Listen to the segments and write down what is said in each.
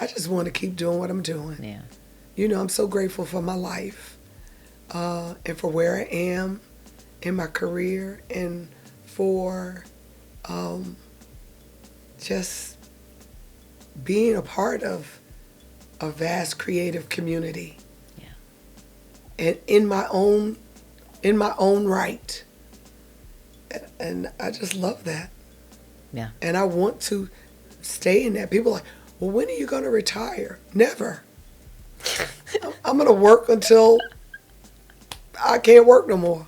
I just want to keep doing what I'm doing. Yeah. You know, I'm so grateful for my life and for where I am in my career and for just being a part of a vast creative community. Yeah. And in my own right. And I just love that. Yeah. And I want to stay in that. People are like, well, when are you going to retire? Never. I'm going to work until I can't work no more.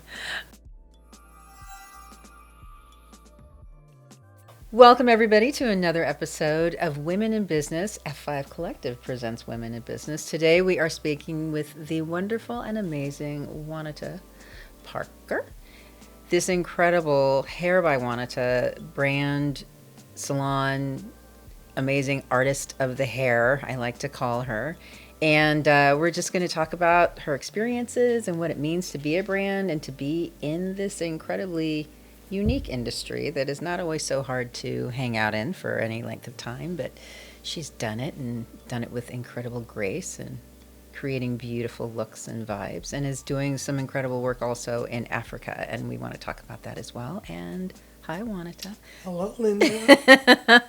Welcome, everybody, to another episode of Women in Business. F5 Collective presents Women in Business. Today, we are speaking with the wonderful and amazing Wanata Parker. This incredible Hair by Wanata brand, salon, amazing artist of the hair, I like to call her. And we're just going to talk about her experiences and what it means to be a brand and to be in this incredibly unique industry that is not always so hard to hang out in for any length of time, but she's done it and done it with incredible grace and creating beautiful looks and vibes, and is doing some incredible work also in Africa, and we want to talk about that as well. And hi, Wanata. Hello, Linda.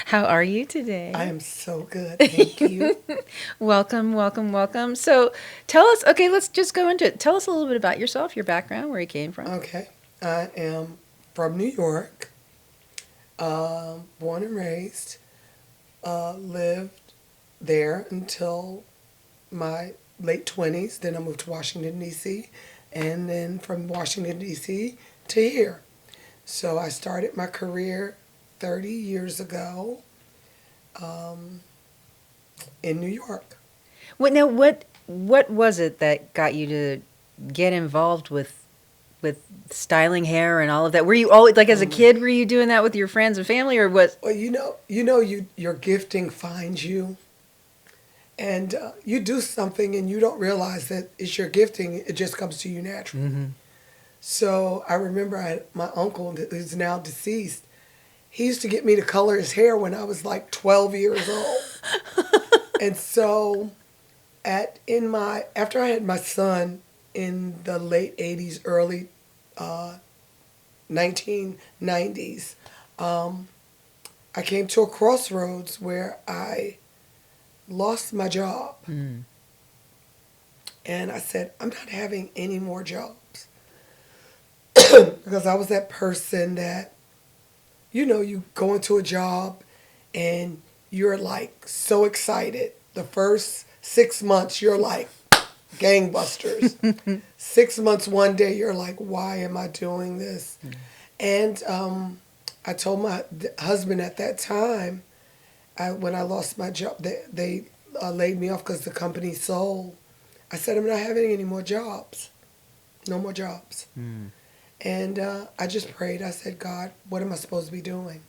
How are you today? I am so good. Thank you. Welcome, welcome, welcome. So tell us, okay, let's just go into it. Tell us a little bit about yourself, your background, where you came from. Okay. I am from New York, born and raised, lived there until my late 20s. Then I moved to Washington, D.C., and then from Washington, D.C. to here. So I started my career 30 years ago in New York. What was it that got you to get involved with styling hair and all of that? Were you always, like, as a kid, were you doing that with your friends and family, or what? Well, your gifting finds you, and you do something and you don't realize that it's your gifting. It just comes to you naturally. Mm-hmm. So I remember my uncle, who's now deceased, he used to get me to color his hair when I was like 12 years old. And so after I had my son in the late 80s, early 1990s, I came to a crossroads where I lost my job. Mm. And I said, I'm not having any more jobs. Because I was that person that, you go into a job and you're like so excited. The first 6 months, you're like gangbusters. 6 months, one day, you're like, why am I doing this? Mm. And I told my husband at that time, when I lost my job, they laid me off because the company sold. I said, I'm not having any more jobs. No more jobs. Mm. And I just prayed. I said, God, what am I supposed to be doing?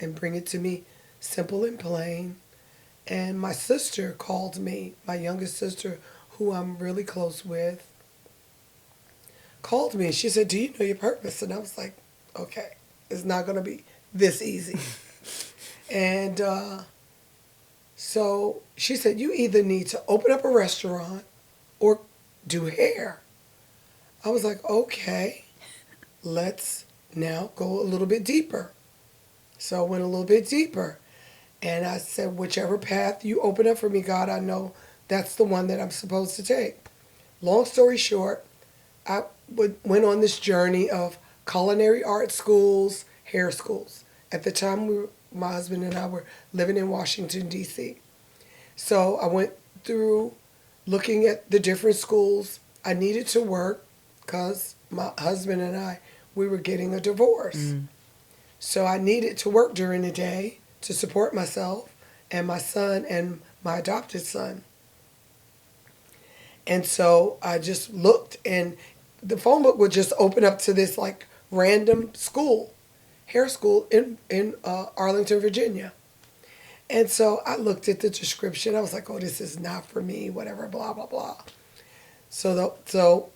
And bring it to me simple and plain. And my sister called me, my youngest sister, who I'm really close with, called me. And she said, do you know your purpose? And I was like, okay, it's not going to be this easy. And so she said, you either need to open up a restaurant or do hair. I was like, okay, let's now go a little bit deeper. So I went a little bit deeper. And I said, whichever path you open up for me, God, I know that's the one that I'm supposed to take. Long story short, I went on this journey of culinary art schools, hair schools. At the time, my husband and I were living in Washington, D.C. So I went through looking at the different schools. I needed to work because my husband and I, we were getting a divorce. Mm. So I needed to work during the day to support myself and my son and my adopted son. And so I just looked, and the phone book would just open up to this like random school, hair school in Arlington, Virginia. And so I looked at the description. I was like, oh, this is not for me, whatever, blah, blah, blah. So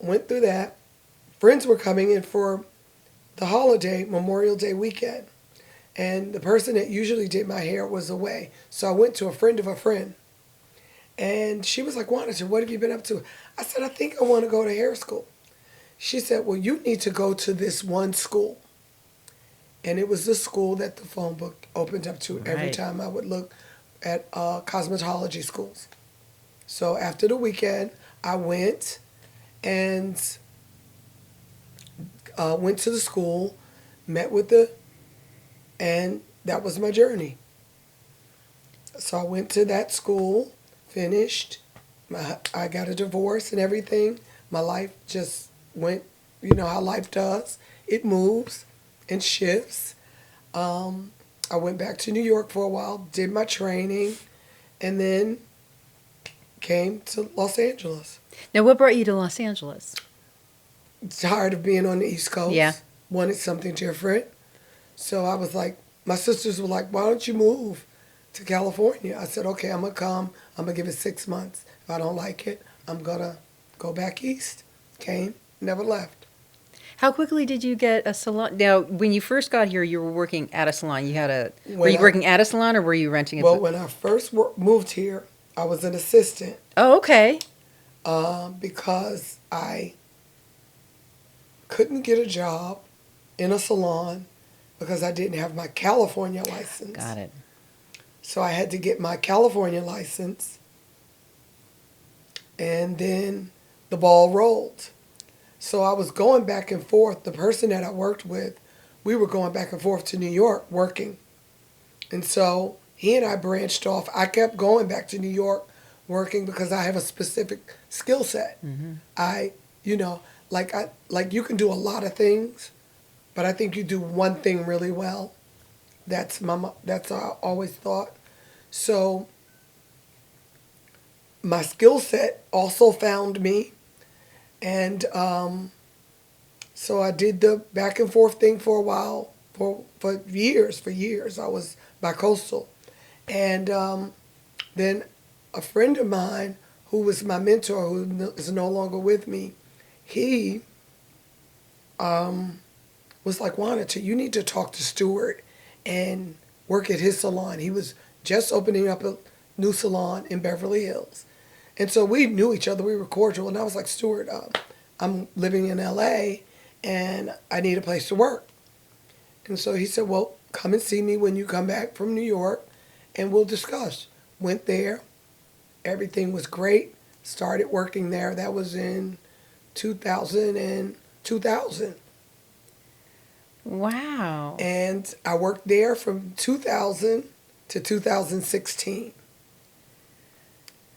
went through that. Friends were coming in for the holiday, Memorial Day weekend. And the person that usually did my hair was away. So I went to a friend of a friend. And she was like, Wanata, what have you been up to? I said, I think I want to go to hair school. She said, well, you need to go to this one school. And it was the school that the phone book opened up to every Right. time I would look at cosmetology schools. So after the weekend, I went and went to the school, met with and that was my journey. So I went to that school, finished. I got a divorce and everything. My life just went, you know how life does. It moves and shifts. I went back to New York for a while, did my training, and then came to Los Angeles. Now, what brought you to Los Angeles? Tired of being on the East Coast. Yeah. Wanted something different. So I was like, my sisters were like, why don't you move to California? I said, okay, I'm going to come. I'm going to give it 6 months. If I don't like it, I'm going to go back east. Came, never left. How quickly did you get a salon? Now, when you first got here, you were working at a salon. You had a. Were When you working at a salon, or were you renting it? Well, when I first moved here, I was an assistant Oh, okay. because I couldn't get a job in a salon because I didn't have my California license. Got it. So I had to get my California license, and then the ball rolled. So I was going back and forth. The person that I worked with, we were going back and forth to New York working. And so he and I branched off. I kept going back to New York working because I have a specific skill set. I, you know, like you can do a lot of things, but I think you do one thing really well. That's what I always thought. So my skill set also found me. And so I did the back and forth thing for a while, for years. I was bi-coastal. And then a friend of mine who was my mentor, who is no longer with me, he was like, Wanata, you need to talk to Stuart and work at his salon. He was just opening up a new salon in Beverly Hills. And so we knew each other. We were cordial. And I was like, Stuart, I'm living in L.A. and I need a place to work. And so he said, well, come and see me when you come back from New York and we'll discuss. Went there. Everything was great. Started working there. That was in 2000. Wow. And I worked there from 2000 to 2016.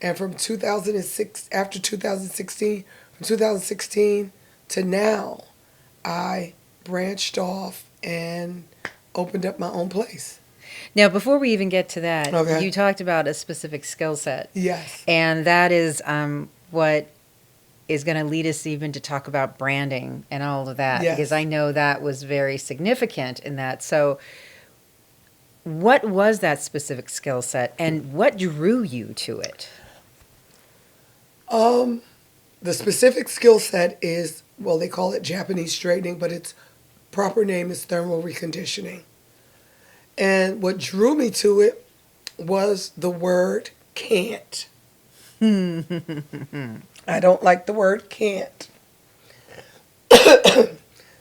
And from 2006, after 2016, from 2016 to now, I branched off and opened up my own place. Now, before we even get to that, Okay. you talked about a specific skill set. Yes. And that is what is going to lead us even to talk about branding and all of that. Yes. Because I know that was very significant in that. So what was that specific skill set and what drew you to it? The specific skill set is, well, they call it Japanese straightening, but its proper name is thermal reconditioning. And what drew me to it was the word can't. I don't like the word can't.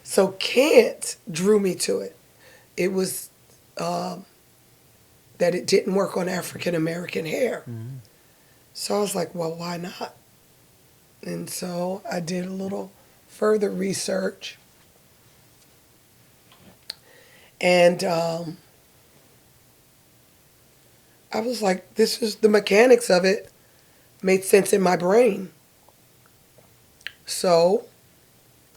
So can't drew me to it. It was that it didn't work on African American hair. So I was like, well, why not? And so I did a little further research. And I was like, this is the mechanics of it made sense in my brain. So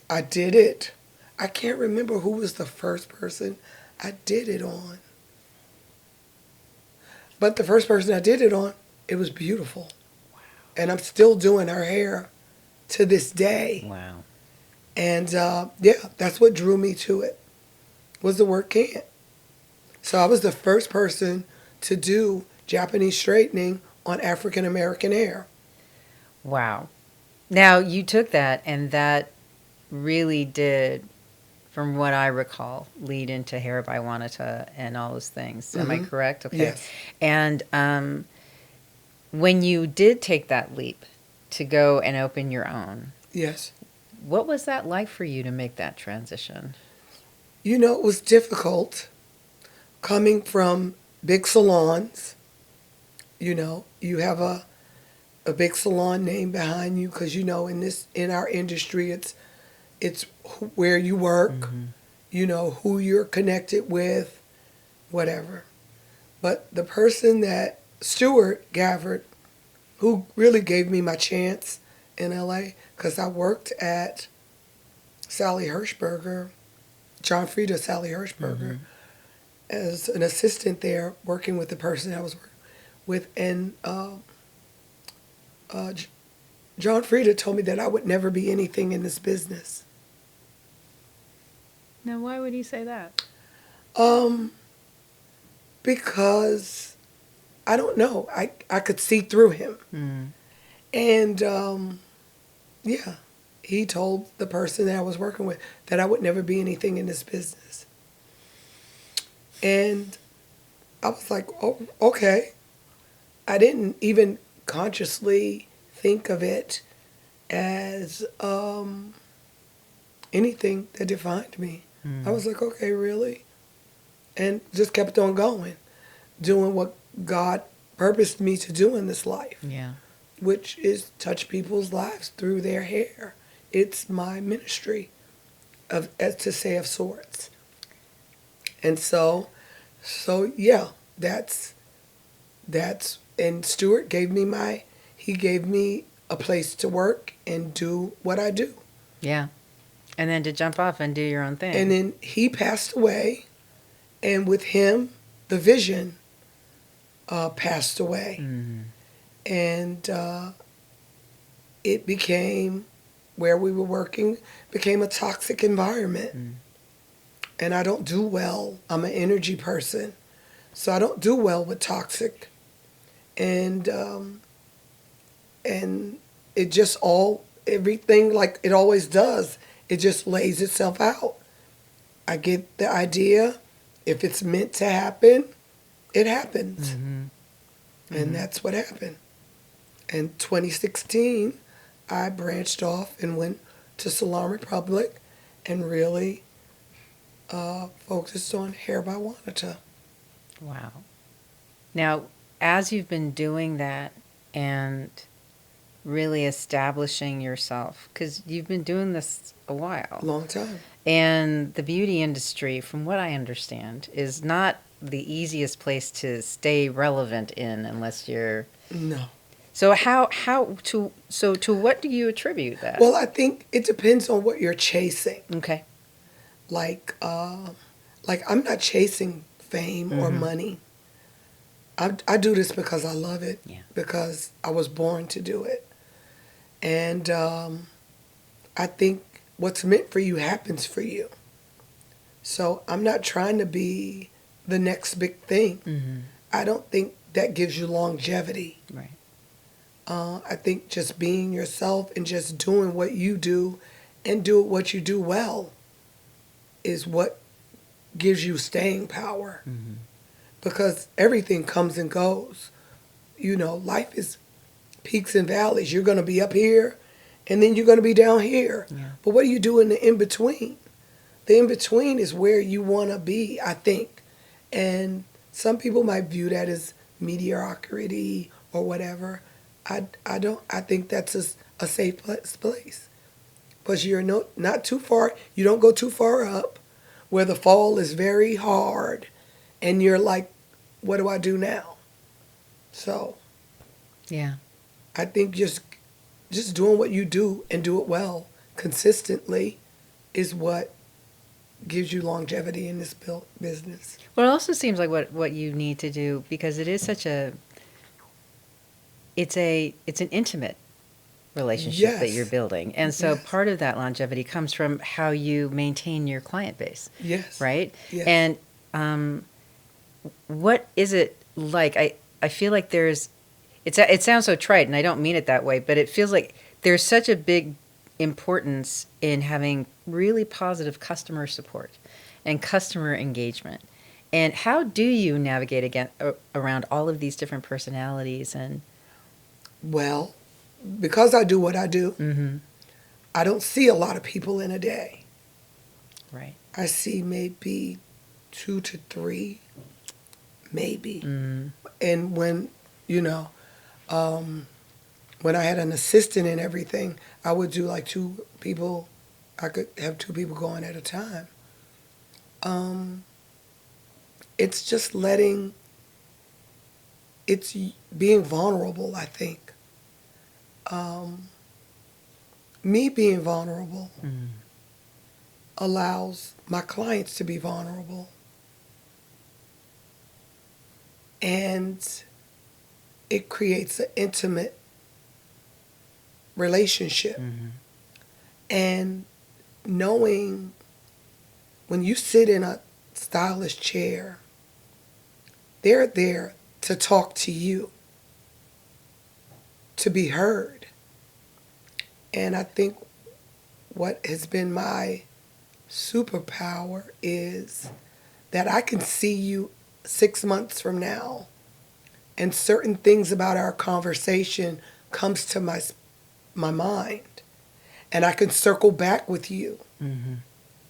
I did it. I can't remember who was the first person I did it on. But the first person I did it on, it was beautiful. Wow. And I'm still doing her hair to this day. Wow. And yeah, that's what drew me to it, was the word can't. So I was the first person to do Japanese straightening on African American hair. Wow. Now, you took that and that really did from what I recall, lead into Hair by Wanata and all those things. Am I Mm-hmm. correct? Okay. Yes. And when you did take that leap to go and open your own, Yes. what was that like for you to make that transition? You know, it was difficult coming from big salons. You know, you have a big salon name behind you because you know in our industry it's where you work, you know who you're connected with, whatever. But the person that Stuart Gafford, who really gave me my chance in LA, because I worked at Sally Hirschberger, John Frieda Sally Hirschberger, as an assistant there, working with the person I was working with, and uh, J- John Frieda told me that I would never be anything in this business. Now, why would he say that? Um, because I don't know. I could see through him. Mm. And yeah, he told the person that I was working with that I would never be anything in this business. And I was like, oh, okay. I didn't even consciously think of it as anything that defined me. I was like, okay, really? And just kept on going, doing what God purposed me to do in this life, Yeah. which is touch people's lives through their hair. It's my ministry, of as to say, of sorts. And so yeah, that's and Stuart he gave me a place to work and do what I do. Yeah. And then to jump off and do your own thing. And then he passed away, and with him, the vision passed away. And it became, where we were working, became a toxic environment. And I don't do well. I'm an energy person. So I don't do well with toxic. And it just everything like it always does, it just lays itself out. I get the idea. If it's meant to happen, it happens. And that's what happened. In 2016, I branched off and went to Salon Republic and really focused on Hair by Wanata. Wow. Now, as you've been doing that and really establishing yourself, because you've been doing this a while. Long time. And the beauty industry, from what I understand, is not the easiest place to stay relevant in unless you're... No. So to what do you attribute that? Well, I think it depends on what you're chasing. Okay. Like I'm not chasing fame or money. I do this because I love it. Yeah. Because I was born to do it. And I think what's meant for you happens for you. So I'm not trying to be the next big thing. I don't think that gives you longevity. Right. I think just being yourself and just doing what you do and do what you do well is what gives you staying power. Because everything comes and goes. You know, life is peaks and valleys. You're going to be up here and then you're going to be down here. Yeah. But what do you do in the in-between? The in-between is where you want to be, I think. And some people might view that as mediocrity or whatever. I don't. I think that's a safe place. Because you're not too far. You don't go too far up where the fall is very hard. And you're like, what do I do now? So Yeah. I think just doing what you do and do it well consistently is what gives you longevity in this business. Well, it also seems like what you need to do, because it is such it's an intimate relationship that Yes. you're building. And so Yes. part of that longevity comes from how you maintain your client base. Yes. Right? Yes. And what is it like? I feel like it sounds so trite, and I don't mean it that way, but it feels like there's such a big importance in having really positive customer support and customer engagement. And how do you navigate around all of these different personalities? And Well, because I do what I do, mm-hmm. I don't see a lot of people in a day. Right. I see maybe 2 to 3, maybe. Mm-hmm. And when, you know, when I had an assistant and everything, I would do like 2 people. I could have 2 people going at a time. It's just it's being vulnerable, I think. Me being vulnerable Mm-hmm. allows my clients to be vulnerable. And it creates an intimate relationship. Mm-hmm. And knowing when you sit in a stylist chair, they're there to talk to you, to be heard. And I think what has been my superpower is that I can see you 6 months from now, and certain things about our conversation comes to my mind, and I can circle back with you. Mm-hmm.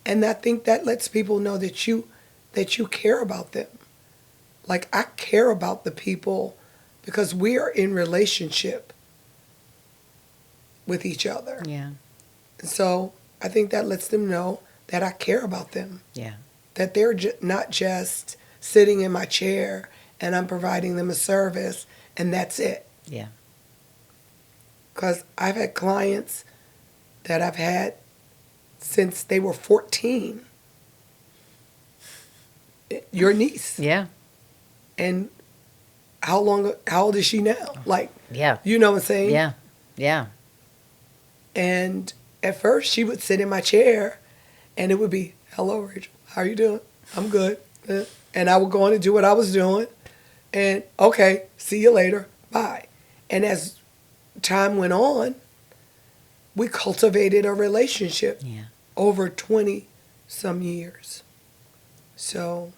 And I think that lets people know that you care about them. Like, I care about the people because we are in relationship with each other. Yeah. And so I think that lets them know that I care about them. Yeah. That they're not just sitting in my chair and I'm providing them a service and that's it. Yeah. Because I've had clients that I've had since they were 14. Your niece. Yeah. And how old is she now? Like, Yeah. you know what I'm saying? Yeah. Yeah. And at first she would sit in my chair and it would be, hello, Rachel, how are you doing? I'm good. And I would go on and do what I was doing. And okay, see you later. Bye. And as time went on, we cultivated a relationship over 20 some years. So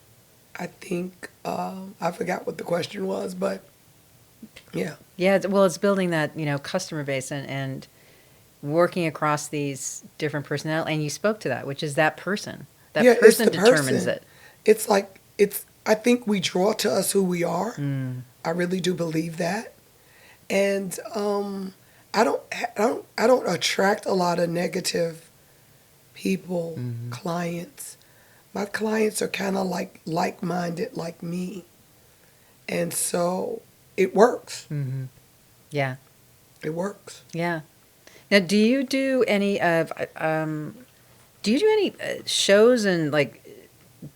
I think, I forgot what the question was, but yeah. Yeah. Well, it's building that, customer base and working across these different personalities. And you spoke to that, which is that person. That person determines it. It's like, I think we draw to us who we are. Mm. I really do believe that. And I don't attract a lot of negative people, mm-hmm. clients. My clients are kind of like-minded like me. And so it works. Mm-hmm. Yeah. It works. Yeah. Now, do you do any shows and like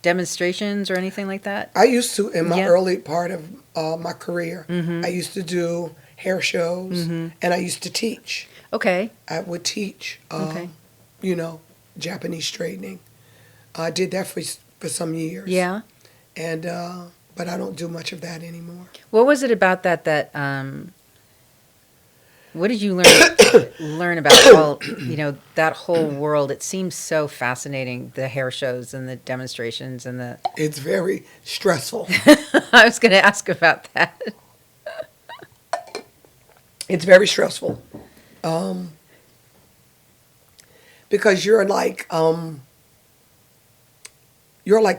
demonstrations or anything like that? I used to in my early part of my career. Mm-hmm. I used to do hair shows, mm-hmm. and I used to teach. Okay. I would teach, Japanese straightening. I did that for some years. Yeah. And but I don't do much of that anymore. What was it about that what did you learn about that whole world? It seems so fascinating, the hair shows and the demonstrations and the... It's very stressful. I was going to ask about that. It's very stressful. Because you're like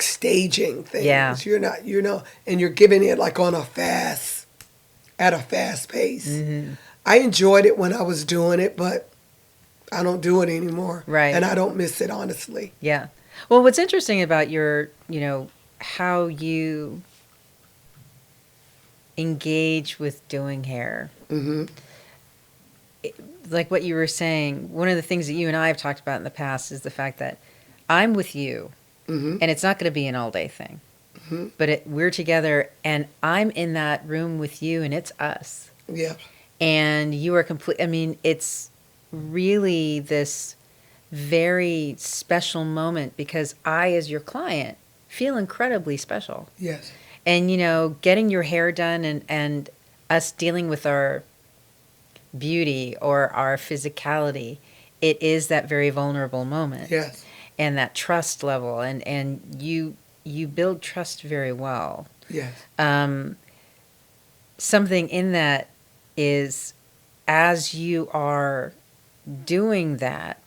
staging things. Yeah. You're not, and you're giving it like at a fast pace. Mm-hmm. I enjoyed it when I was doing it, but I don't do it anymore. Right. And I don't miss it, honestly. Yeah. Well, what's interesting about your, how you engage with doing hair, mm-hmm. Like what you were saying, one of the things that you and I have talked about in the past is the fact that I'm with you, mm-hmm. and it's not going to be an all-day thing, mm-hmm. but we're together, and I'm in that room with you, and it's us. Yeah. And you are it's really this very special moment because I, as your client, feel incredibly special. Yes. And, getting your hair done and us dealing with our beauty or our physicality it is that very vulnerable moment. Yes. And that trust level, and you build trust very well. Yes. Something in that is, as you are doing that,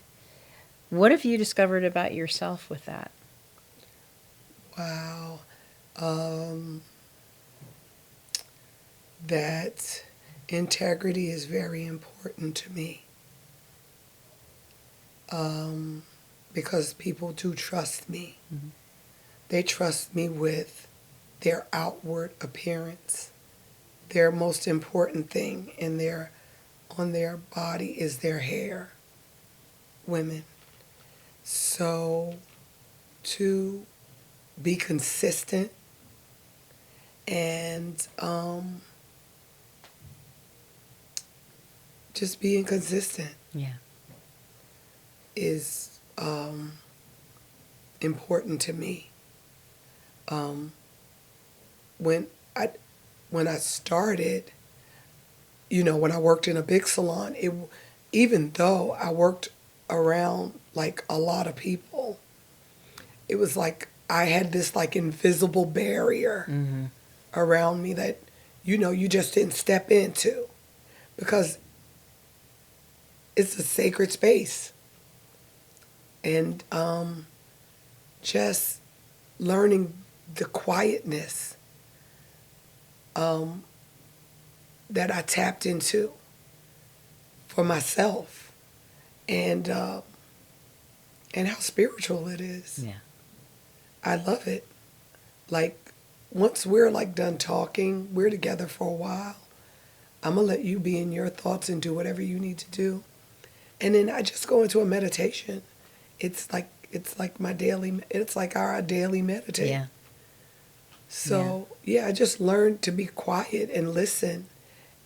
what have you discovered about yourself with that? Wow. That integrity is very important to me. Because people do trust me. Mm-hmm. They trust me with their outward appearance. Their most important thing on their body is their hair. Women. So to be consistent and just being consistent Yeah. is important to me. When I started, when I worked in a big salon, even though I worked around like a lot of people, it was like I had this like invisible barrier Mm-hmm. around me that you just didn't step into, because it's a sacred space. And just learning the quietness that I tapped into for myself, and how spiritual it is. Yeah. I love it. Like, once we're like done talking, we're together for a while, I'm gonna let you be in your thoughts and do whatever you need to do. And then I just go into a meditation. It's like it's like our daily meditate. Yeah. So yeah, I just learned to be quiet and listen,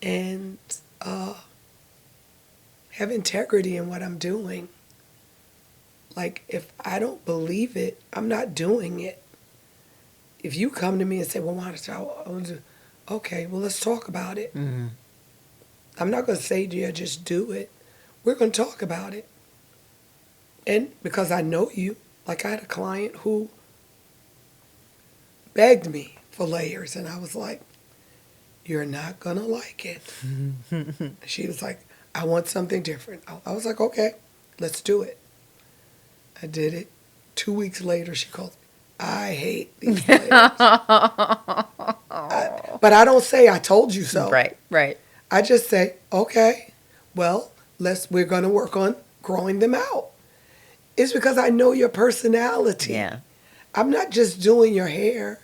and have integrity in what I'm doing. Like, if I don't believe it, I'm not doing it. If you come to me and say, well, Wanata, I want to do, okay, well, let's talk about it. Mm-hmm. I'm not going to say, yeah, just do it. We're going to talk about it. And because I know you, like I had a client who begged me for layers, and I was like, you're not going to like it. She was like, I want something different. I was like, okay, let's do it. I did it. 2 weeks later, she called me. I hate these layers. But I don't say I told you so. Right. Right. I just say, okay, well, we're going to work on growing them out. It's because I know your personality. Yeah. I'm not just doing your hair.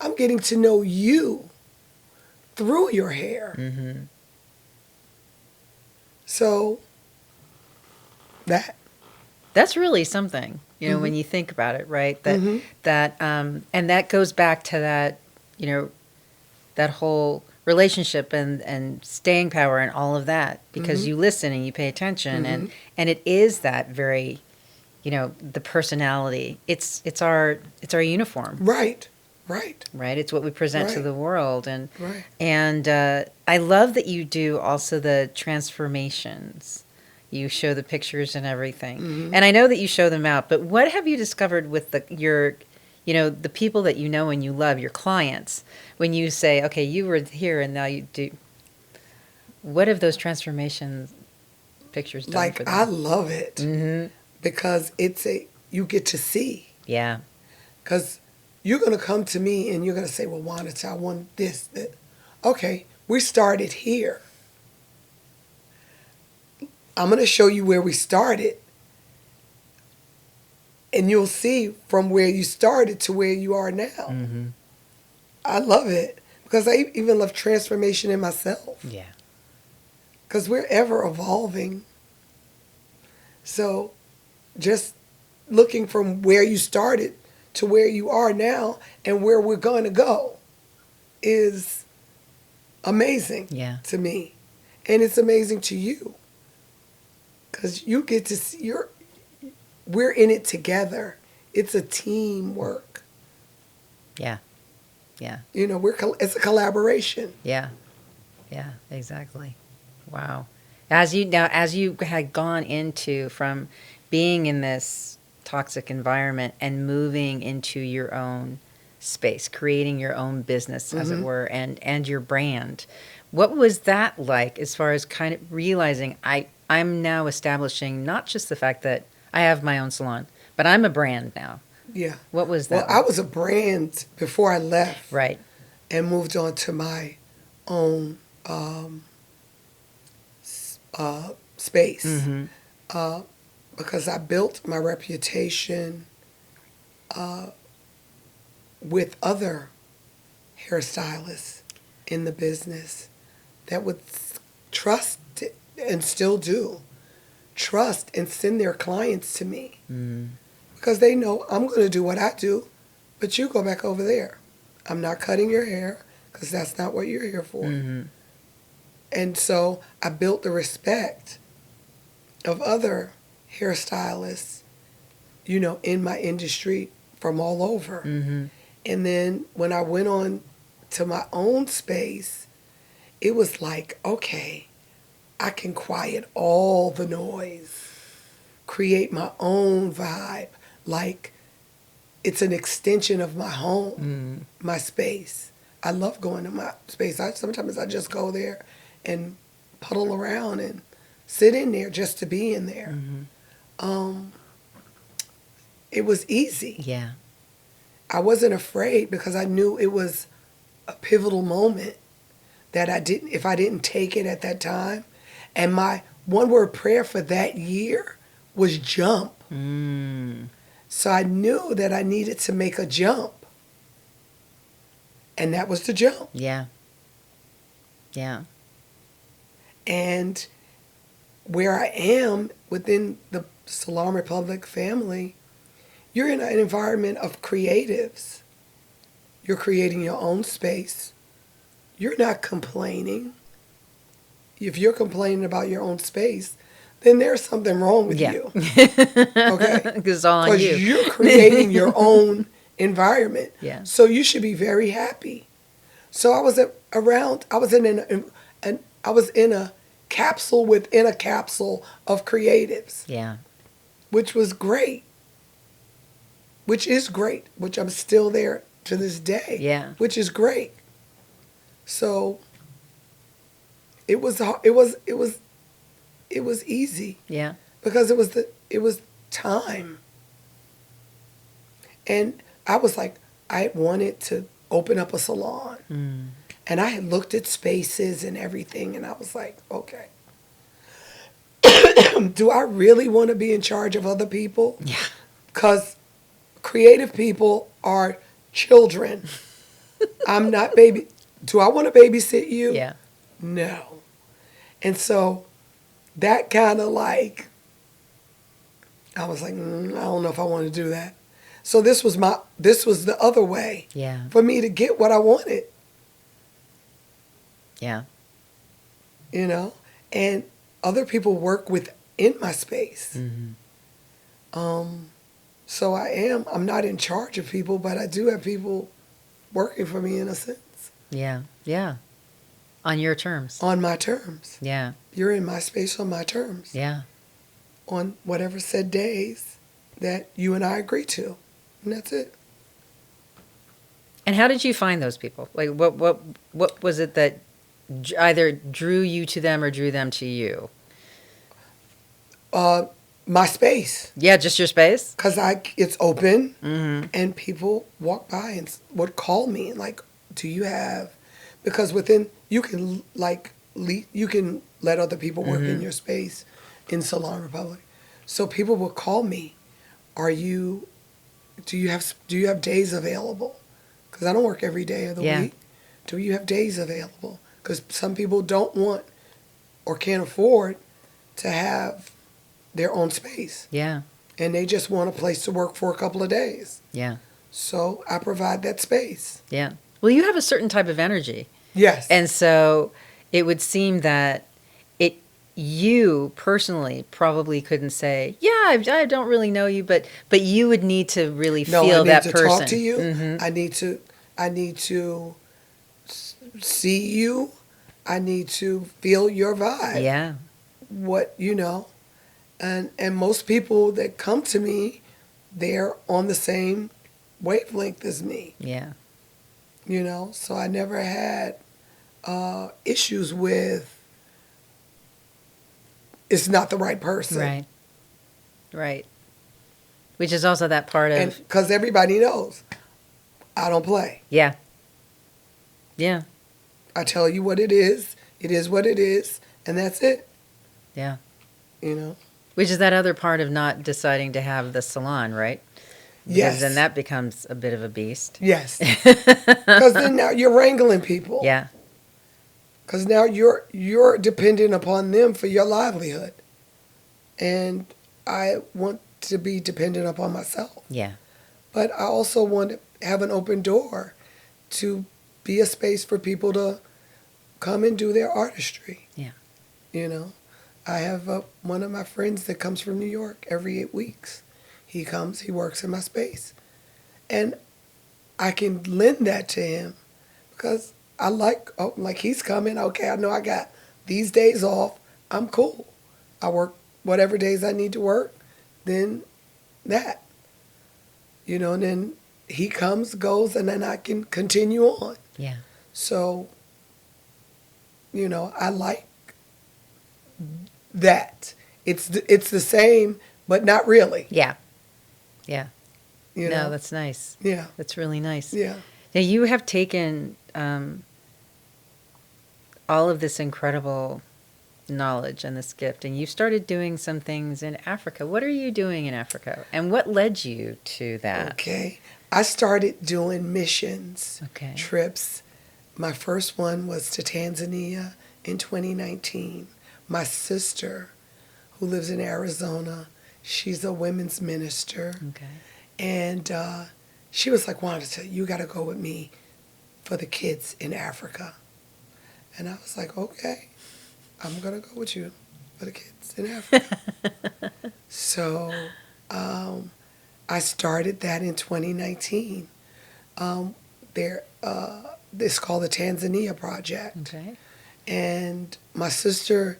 I'm getting to know you through your hair. Mm-hmm. So That's really something, Mm-hmm. when you think about it, right? That Mm-hmm. and that goes back to that, that whole relationship and staying power and all of that, because Mm-hmm. you listen and you pay attention, Mm-hmm. and it is that very, the personality. It's our uniform. Right. Right. Right, it's what we present to Right. the world, and Right. I love that you do also the transformations. You show the pictures and everything, Mm-hmm. and I know that you show them out. But what have you discovered with the people that you know and you love, your clients, when you say, okay, you were here and now you do? What have those transformation pictures done Like, for them? I love it Mm-hmm. because you get to see. Yeah. Because you're going to come to me and you're going to say, well, Wanata, I want this, that. Okay, we started here. I'm going to show you where we started. And you'll see from where you started to where you are now. Mm-hmm. I love it because I even love transformation in myself. Yeah. Because we're ever evolving. So just looking from where you started to where you are now and where we're going to go is amazing Yeah. to me. And it's amazing to you. Because you get to see, we're in it together. It's a teamwork. Yeah. Yeah. It's a collaboration. Yeah. Yeah. Exactly. Wow. As you had gone into from being in this toxic environment and moving into your own space, creating your own business, as it were, and your brand, what was that like as far as kind of realizing I'm now establishing not just the fact that I have my own salon, but I'm a brand now. Yeah. What was Well, that I like? was a brand before I left Right. and moved on to my own space. Mm-hmm. Because I built my reputation with other hairstylists in the business that would trust and still do trust and send their clients to me because they know I'm going to do what I do, but you go back over there. I'm not cutting your hair because that's not what you're here for. Mm-hmm. And so I built the respect of other hairstylists, in my industry from all over. Mm-hmm. And then when I went on to my own space, it was like, okay, I can quiet all the noise, create my own vibe. Like it's an extension of my home, my space. I love going to my space. Sometimes I just go there and puddle around and sit in there just to be in there. It was easy. Yeah. I wasn't afraid because I knew it was a pivotal moment that if I didn't take it at that time. And my one word prayer for that year was jump. So I knew that I needed to make a jump. And that was the jump. Yeah. Yeah. And where I am within the Salon Republic family, you're in an environment of creatives. You're creating your own space. You're not complaining. If you're complaining about your own space, then there's something wrong with you. Okay? Because it's all on you. Because you're creating your own environment. Yeah. So you should be very happy. So I was in a capsule within a capsule of creatives. Yeah. Which was great. Which is great. Which I'm still there to this day. Yeah. Which is great. So it was easy. Yeah. Because it was time. And I was like, I wanted to open up a salon. And I had looked at spaces and everything, and I was like, okay. Do I really want to be in charge of other people? Yeah. Because creative people are children. I'm not baby. Do I want to babysit you? Yeah. No. And so that kind of like, I was like, I don't know if I want to do that. So this was the other way. Yeah. For me to get what I wanted. Yeah. And other people work within my space. So I'm not in charge of people, but I do have people working for me in a sense. Yeah. Yeah. On your terms. On my terms. Yeah. You're in my space on my terms. Yeah. On whatever said days that you and I agree to. And that's it. And how did you find those people? Like, what was it that either drew you to them or drew them to you? My space. Yeah, just your space? Because it's open, and people walk by and would call me, like, do you have... Because you can let other people work in your space in Salon Republic. So people will call me, do you have days available? Because I don't work every day of the week. Do you have days available? Because some people don't want or can't afford to have their own space. Yeah. And they just want a place to work for a couple of days. Yeah. So I provide that space. Yeah. Well, you have a certain type of energy. Yes. And so it would seem that you personally probably couldn't say, yeah, I don't really know you, but you would need to really feel that person. I need to talk to you. I need to see you. I need to feel your vibe. Yeah. what, and most people that come to me, they're on the same wavelength as me, Yeah. So I never had issues with it's not the right person. Right. Right. Which is also that part And of, because everybody knows I don't play. yeah. Yeah. I tell you what it is what it is, and that's it. Yeah. You know? Which is that other part of not deciding to have the salon, right? Because Yes. then that becomes a bit of a beast. Yes. Because then now you're wrangling people. Yeah. Because now you're dependent upon them for your livelihood. And I want to be dependent upon myself. Yeah. But I also want to have an open door to be a space for people to come and do their artistry. Yeah. I have one of my friends that comes from New York every 8 weeks. He comes, he works in my space. And I can lend that to him because I like he's coming. Okay, I know I got these days off. I'm cool. I work whatever days I need to work, then that. And then he comes, goes, and then I can continue on. Yeah. So, I like that. It's the same, but not really. Yeah. Yeah. No, No, that's nice. Yeah. That's really nice. Yeah. Now, you have taken all of this incredible knowledge and this gift, and you started doing some things in Africa. What are you doing in Africa, and what led you to that? Okay. I started doing missions Okay. trips. My first one was to Tanzania in 2019. My sister, who lives in Arizona, she's a women's minister. Okay. And she was like, Wanata, you got to go with me for the kids in Africa. And I was like, okay, I'm going to go with you for the kids in Africa. So I started that in 2019. It's called the Tanzania Project. Okay. And my sister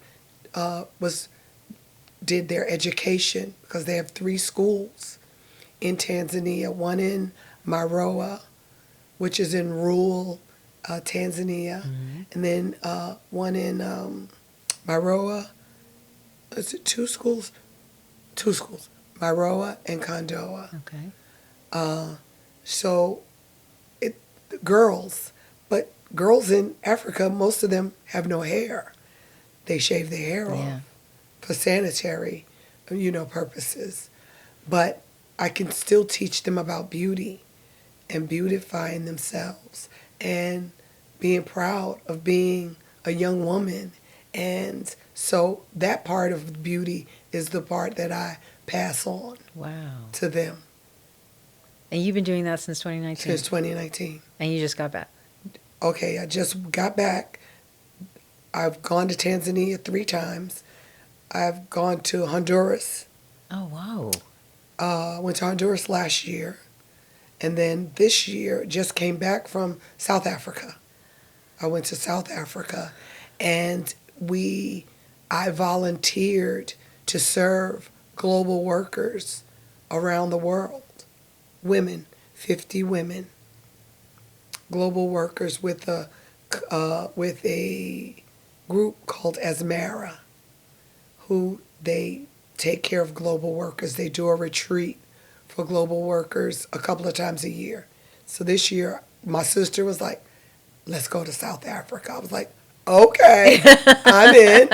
did their education because they have 3 schools in Tanzania, one in Maroa, which is in rural Tanzania, and then one in Maroa. Is it 2 schools? 2 schools, Maroa and Kondoa. Okay. So girls, but girls in Africa, most of them have no hair. They shave their hair off for sanitary, purposes. But I can still teach them about beauty and beautifying themselves and being proud of being a young woman. And so that part of beauty is the part that I pass on to them. And you've been doing that since 2019? Since 2019. And you just got back? Okay, I just got back. I've gone to Tanzania 3 times. I've gone to Honduras. Oh, wow. Went to Honduras last year. And then this year, just came back from South Africa. I went to South Africa. And I volunteered to serve global workers around the world. Women, 50 women. Global workers with a group called Asmara, who they take care of global workers. They do a retreat for global workers a couple of times a year. So this year, my sister was like, let's go to South Africa. I was like, okay, I'm in.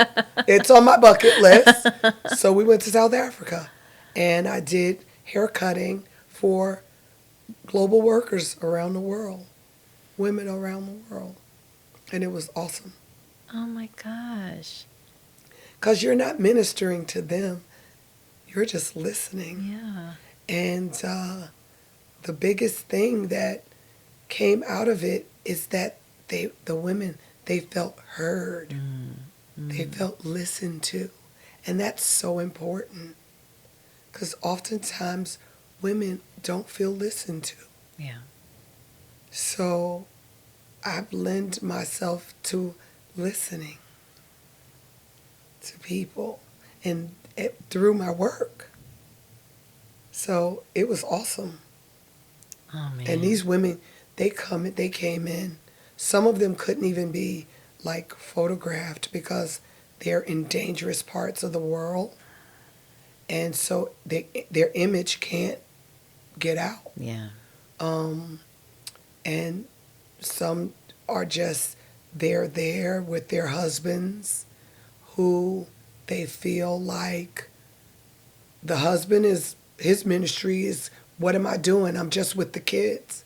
It's on my bucket list. So we went to South Africa, and I did hair cutting for global workers around the world, women around the world. And it was awesome. Oh, my gosh. Because you're not ministering to them. You're just listening. Yeah. And the biggest thing that came out of it is that the women, they felt heard. They felt listened to. And that's so important. Because oftentimes women don't feel listened to. Yeah. So I lend myself to listening to people and through my work. So it was awesome. Oh man. And these women, they came in. Some of them couldn't even be like photographed because they're in dangerous parts of the world. And so their image can't get out. Yeah. And some are just, they're there with their husbands who they feel like the husband is, his ministry is, what am I doing? I'm just with the kids.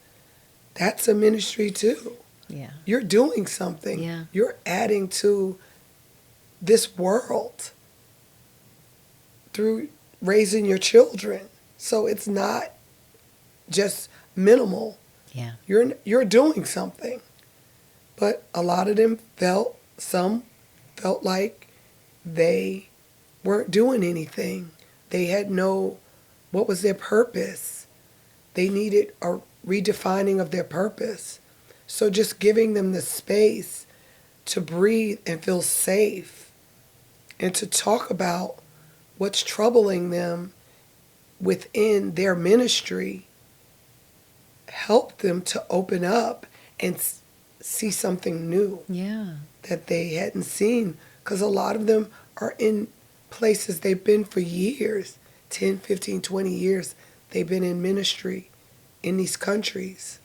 That's a ministry too. Yeah. You're doing something. Yeah. You're adding to this world through raising your children. So it's not just minimal. Yeah. You're doing something. But a lot of them some felt like they weren't doing anything. They had what was their purpose? They needed a redefining of their purpose. So just giving them the space to breathe and feel safe and to talk about what's troubling them within their ministry helped them to open up and see something new Yeah. that they hadn't seen, because a lot of them are in places they've been for years, 10, 15, 20 years. They've been in ministry in these countries.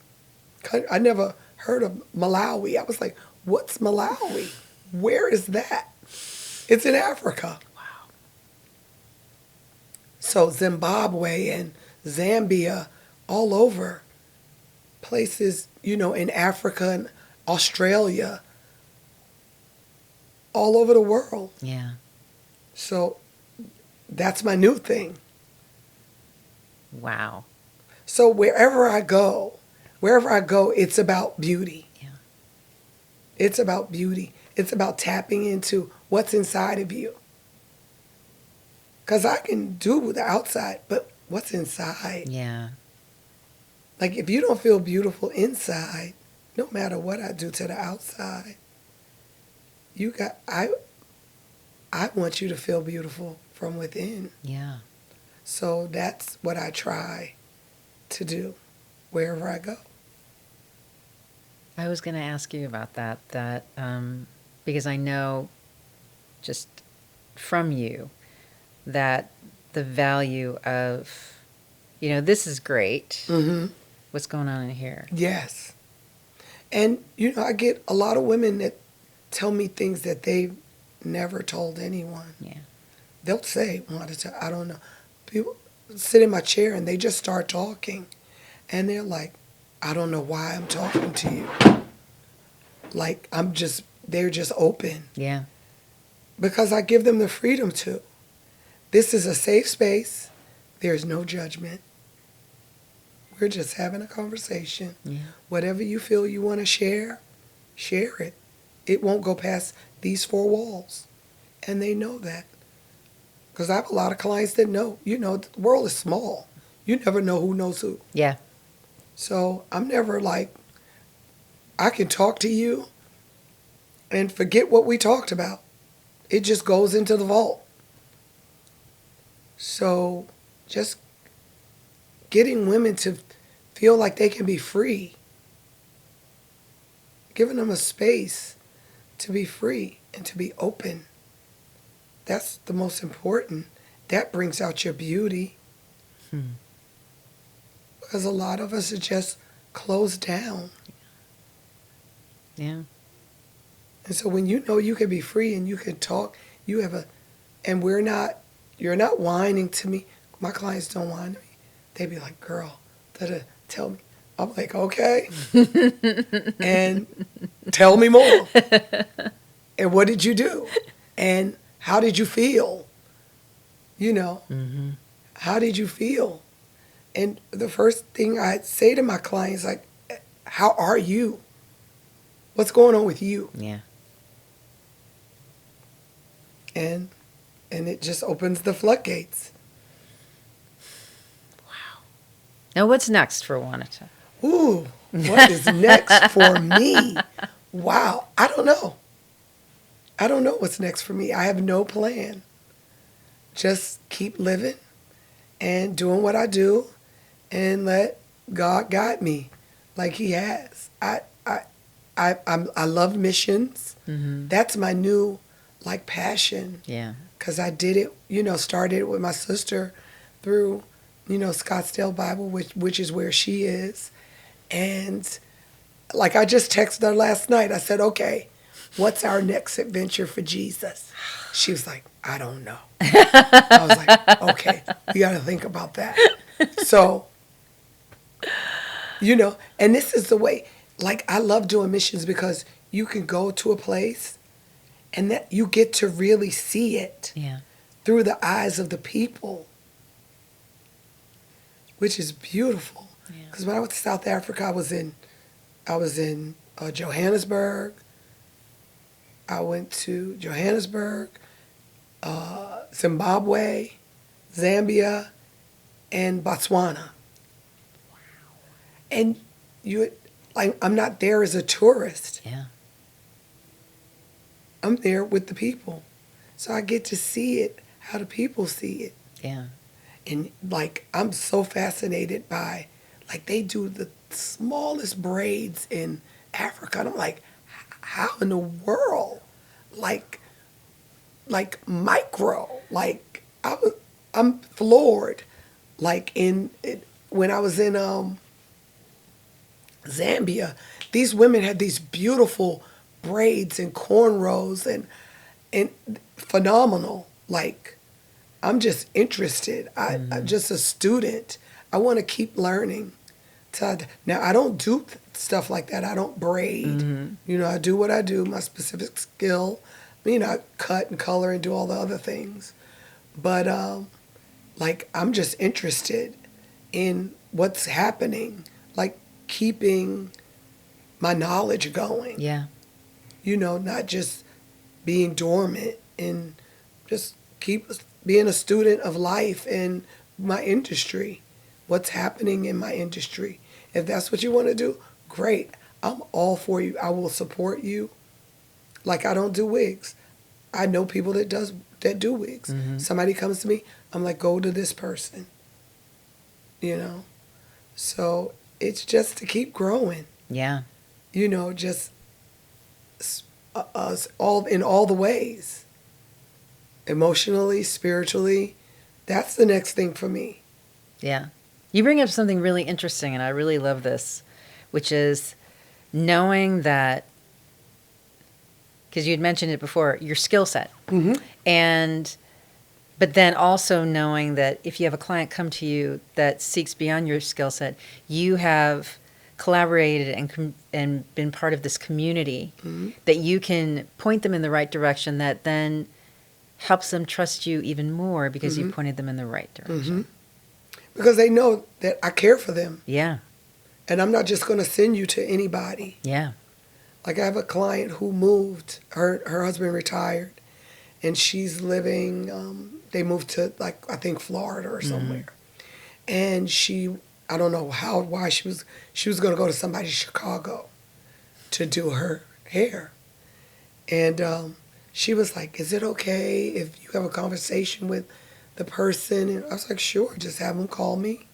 I never heard of Malawi. I was like, what's Malawi? Where is that? It's in Africa. Wow. So Zimbabwe and Zambia, all over places, in Africa and Australia, all over the world. Yeah. So that's my new thing. Wow. So wherever I go, it's about beauty. Yeah. It's about beauty. It's about tapping into what's inside of you. Because I can do the outside, but what's inside? Yeah. Like if you don't feel beautiful inside, no matter what I do to the outside, I want you to feel beautiful from within. Yeah. So that's what I try to do wherever I go. I was going to ask you about that because I know just from you that the value of, this is great. Mm-hmm. What's going on in here? Yes. And, I get a lot of women that tell me things that they've never told anyone. Yeah. They'll say, I don't know. People sit in my chair and they just start talking. And they're like, I don't know why I'm talking to you. Like, they're just open. Yeah. Because I give them the freedom to. This is a safe space. There's no judgment. We're just having a conversation. Yeah. Whatever you feel you want to share it. It won't go past these four walls. And they know that. Because I have a lot of clients that know, the world is small. You never know who knows who. Yeah. So I'm never like, I can talk to you and forget what we talked about. It just goes into the vault. So just getting women to feel like they can be free. Giving them a space to be free and to be open. That's the most important. That brings out your beauty. Because a lot of us are just closed down. Yeah. And so when you know you can be free and you can talk, and you're not whining to me. My clients don't whine to me. They be like, girl, tell me. I'm like, okay. And tell me more. And what did you do? And how did you feel? Mm-hmm. How did you feel? And the first thing I say to my clients, like, how are you? What's going on with you? Yeah. And it just opens the floodgates. Wow. Now what's next for Wanata? Ooh, what is next for me? Wow, I don't know. I don't know what's next for me. I have no plan. Just keep living and doing what I do and let God guide me like he has. I love missions. That's my new like passion. Yeah. Because I did it, started it with my sister through, Scottsdale Bible, which is where she is. And like I just texted her last night. I said, okay, what's our next adventure for Jesus? She was like, I don't know. I was like, okay, we got to think about that. So, and this is the way, like I love doing missions because you can go to a place and that you get to really see it Yeah. through the eyes of the people, which is beautiful. Because when I went to South Africa, I was in Johannesburg. I went to Johannesburg, Zimbabwe, Zambia, and Botswana. And I'm not there as a tourist. Yeah. I'm there with the people. So I get to see it, how the people see it. Yeah. And like, I'm so fascinated by, like, they do the smallest braids in Africa. And I'm like, how in the world? Like micro. Like, I'm floored. Like, when I was in Zambia, these women had these beautiful braids and cornrows and phenomenal. Like, I'm just interested. I'm just a student. I want to keep learning. Now, I don't do stuff like that. I don't braid. I do what I do, my specific skill. I cut and color and do all the other things. But, like, I'm just interested in what's happening, like keeping my knowledge going. Yeah. Not just being dormant and just keep being a student of life and my industry, what's happening in my industry. If that's what you want to do, great. I'm all for you. I will support you. Like, I don't do wigs. I know people that do wigs. Somebody comes to me, I'm like, go to this person. So it's just to keep growing. Yeah. Just us all in all the ways. Emotionally, spiritually, that's the next thing for me. Yeah. You bring up something really interesting, and I really love this, which is knowing that, because you had mentioned it before, your skill set. But then also knowing that if you have a client come to you that seeks beyond your skill set, you have collaborated and been part of this community that you can point them in the right direction that then helps them trust you even more because you pointed them in the right direction. Because they know that I care for them. Yeah. And I'm not just going to send you to anybody. Yeah. Like, I have a client who moved, her husband retired, and she's living, they moved to, like, I think Florida or somewhere. And I don't know why she was going to go to somebody's Chicago to do her hair. And she was like, is it okay if you have a conversation with the person? And I was like, sure, just have them call me.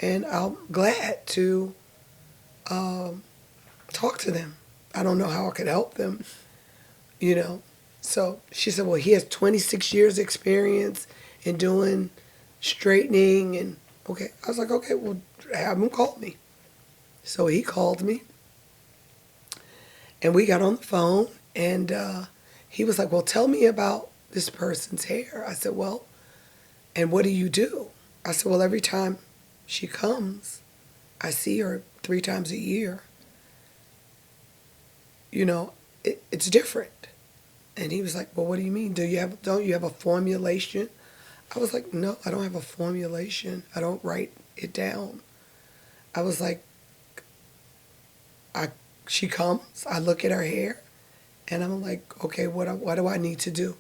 And I'm glad to talk to them. I don't know how I could help them, So she said, well, he has 26 years experience in doing straightening. And okay, I was like, okay, well, have him call me. So he called me. And we got on the phone. And he was like, well, tell me about this person's hair. I said, well, and what do you do? I said, well, every time she comes, I see her 3 times a year. It's different. And he was like, well, what do you mean? Don't you have a formulation? I was like, no, I don't have a formulation. I don't write it down. I was like, she comes, I look at her hair, and I'm like, okay, what do I need to do?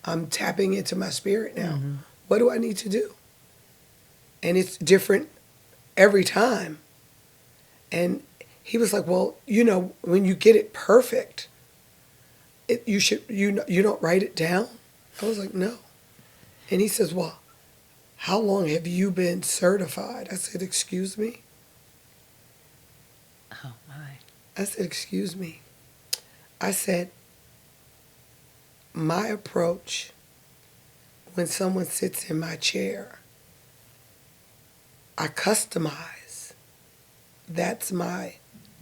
I'm tapping into my spirit now. What do I need to do? And it's different every time. And he was like, well, when you get it perfect, you don't write it down? I was like, no. And he says, well, how long have you been certified? I said, excuse me? Oh, my. I said, excuse me. I said, my approach when someone sits in my chair, I customize. That's my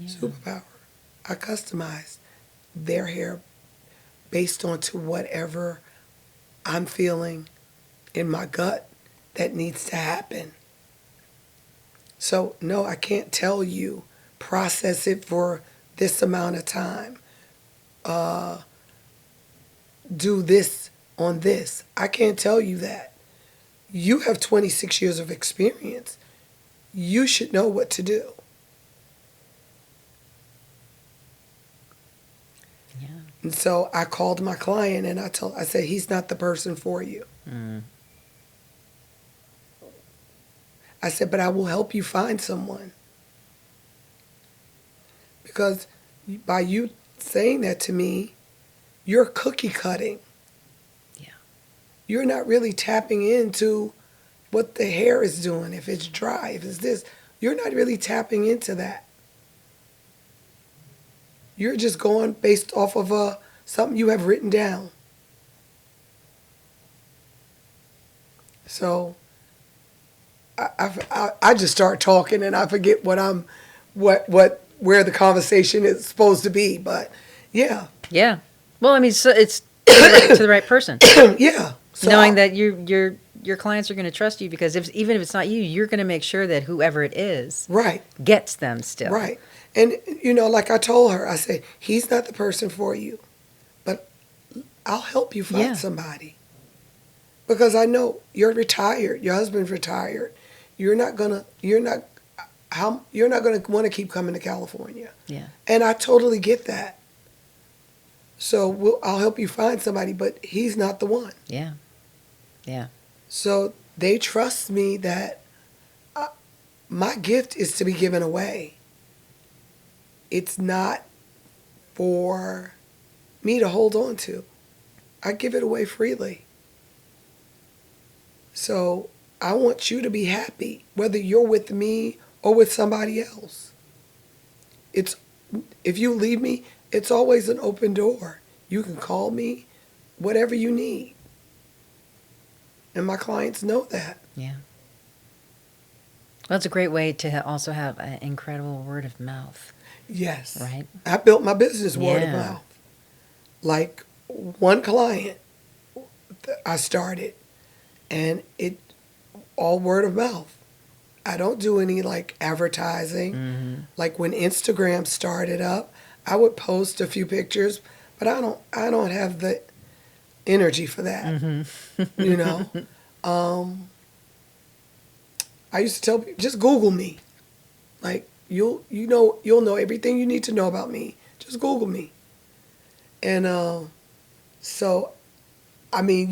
superpower. I customize their hair based on to whatever I'm feeling in my gut that needs to happen. So, no, I can't tell you, process it for this amount of time. Do this on this. I can't tell you that. You have 26 years of experience. You should know what to do. Yeah. And so I called my client and I said, he's not the person for you. Mm. I said, but I will help you find someone. Because by you saying that to me, you're cookie cutting. Yeah. You're not really tapping into what the hair is doing, if it's dry, if it's this. You're not really tapping into that. You're just going based off of something you have written down. So I just start talking and I forget where the conversation is supposed to be. But yeah. Yeah. Well, I mean, so it's to the right person. Yeah. So Knowing that your clients are going to trust you because even if it's not you, you're going to make sure that whoever it is right. gets them still. Right. And, like I told her, I said, he's not the person for you, but I'll help you find somebody. Because I know you're retired. Your husband's retired. You're not gonna want to keep coming to California. Yeah. And I totally get that. So I'll help you find somebody, but he's not the one. Yeah. Yeah. So they trust me that my gift is to be given away. It's not for me to hold on to. I give it away freely. So I want you to be happy, whether you're with me or with somebody else. If you leave me, it's always an open door. You can call me, whatever you need. And my clients know that. Yeah. Well, it's a great way to also have an incredible word of mouth. Yes. Right? I built my business word of mouth. Like one client I started, and it all word of mouth. I don't do any like advertising. Mm-hmm. Like when Instagram started up, I would post a few pictures, but I don't have the energy for that. Mm-hmm. I used to tell people, just Google me. Like you'll know everything you need to know about me. Just Google me. And so I mean,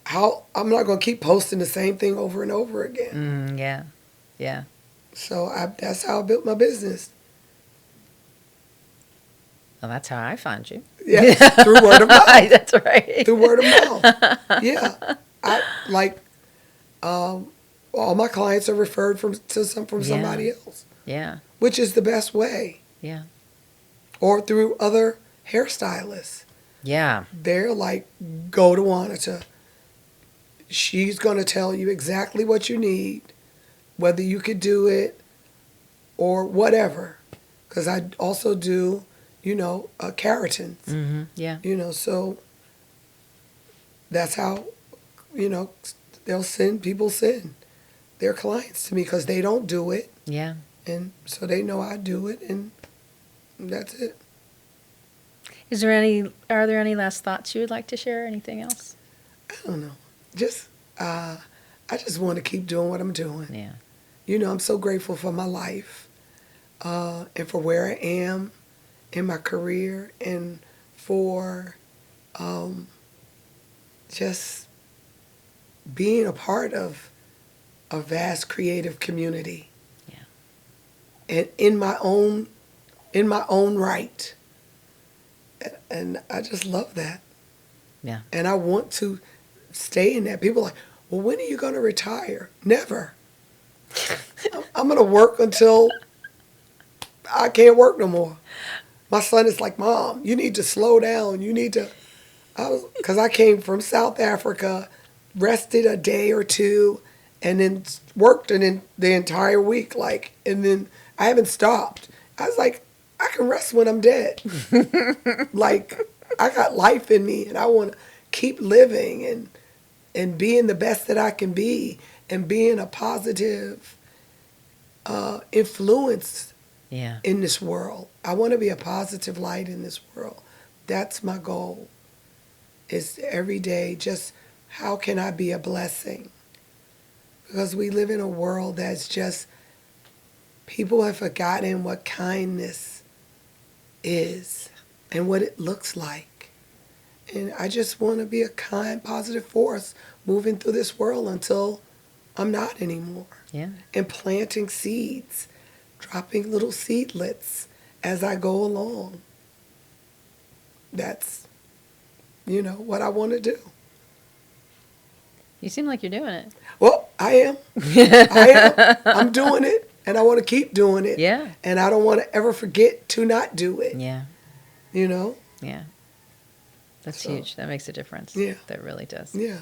I'm not going to keep posting the same thing over and over again. Yeah. Yeah. So that's how I built my business. Well, that's how I found you. Yeah, through word of mouth. That's right. Through word of mouth. Yeah. I like all my clients are referred from somebody else. Yeah. Which is the best way. Yeah. Or through other hairstylists. Yeah. They're like, go to Wanata. She's going to tell you exactly what you need, whether you could do it or whatever. Because I also do, keratins. Mm-hmm. Yeah. So that's how, people send their clients to me because they don't do it. Yeah. And so they know I do it, and that's it. Are there any last thoughts you would like to share? Anything else? I don't know. Just, I just want to keep doing what I'm doing. Yeah. I'm so grateful for my life, and for where I am in my career, and for just being a part of a vast creative community. Yeah. And in my own right. And I just love that. Yeah. And I want to stay in that. People are like, well, when are you going to retire? Never. I'm going to work until I can't work no more. My son is like, Mom, you need to slow down. You need to. Because I came from South Africa, rested a day or two, and then worked the entire week. And then I haven't stopped. I was like, I can rest when I'm dead. Like, I got life in me, and I want to keep living and being the best that I can be and being a positive influence Yeah. in this world. I want to be a positive light in this world. That's my goal. Is every day just how can I be a blessing? Because we live in a world that's just, people have forgotten what kindness is and what it looks like. And I just want to be a kind, positive force moving through this world until I'm not anymore. Yeah. And planting seeds, dropping little seedlets as I go along. That's, what I want to do. You seem like you're doing it. Well, I am. I am. I'm doing it, and I want to keep doing it. Yeah. And I don't want to ever forget to not do it. Yeah. Yeah. That's huge. That makes a difference. Yeah. That really does. Yeah.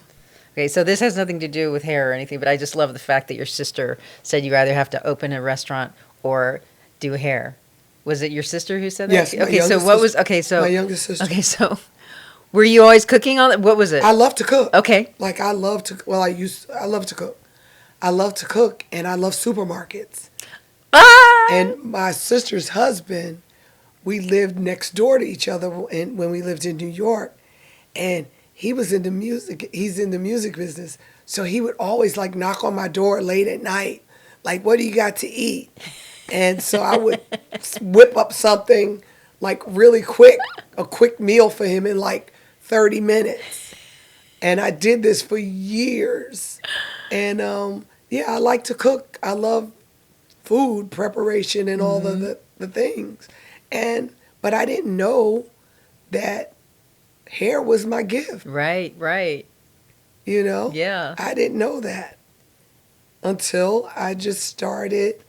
Okay, so this has nothing to do with hair or anything, but I just love the fact that your sister said you either have to open a restaurant or do hair. Was it your sister who said that? Yes. Okay, so what was my youngest sister? Okay, so were you always cooking all that? What was it? I love to cook. Okay. Like I love to. Well, I love to cook. I love to cook, and I love supermarkets. Ah! And my sister's husband, we lived next door to each other when we lived in New York, and he was into music. He's in the music business, so he would always like knock on my door late at night, like, "What do you got to eat?" And so I would whip up something like really quick, a quick meal for him in like 30 minutes. And I did this for years. And I like to cook. I love food preparation and all the things. But I didn't know that hair was my gift. Right. Yeah. I didn't know that until I just started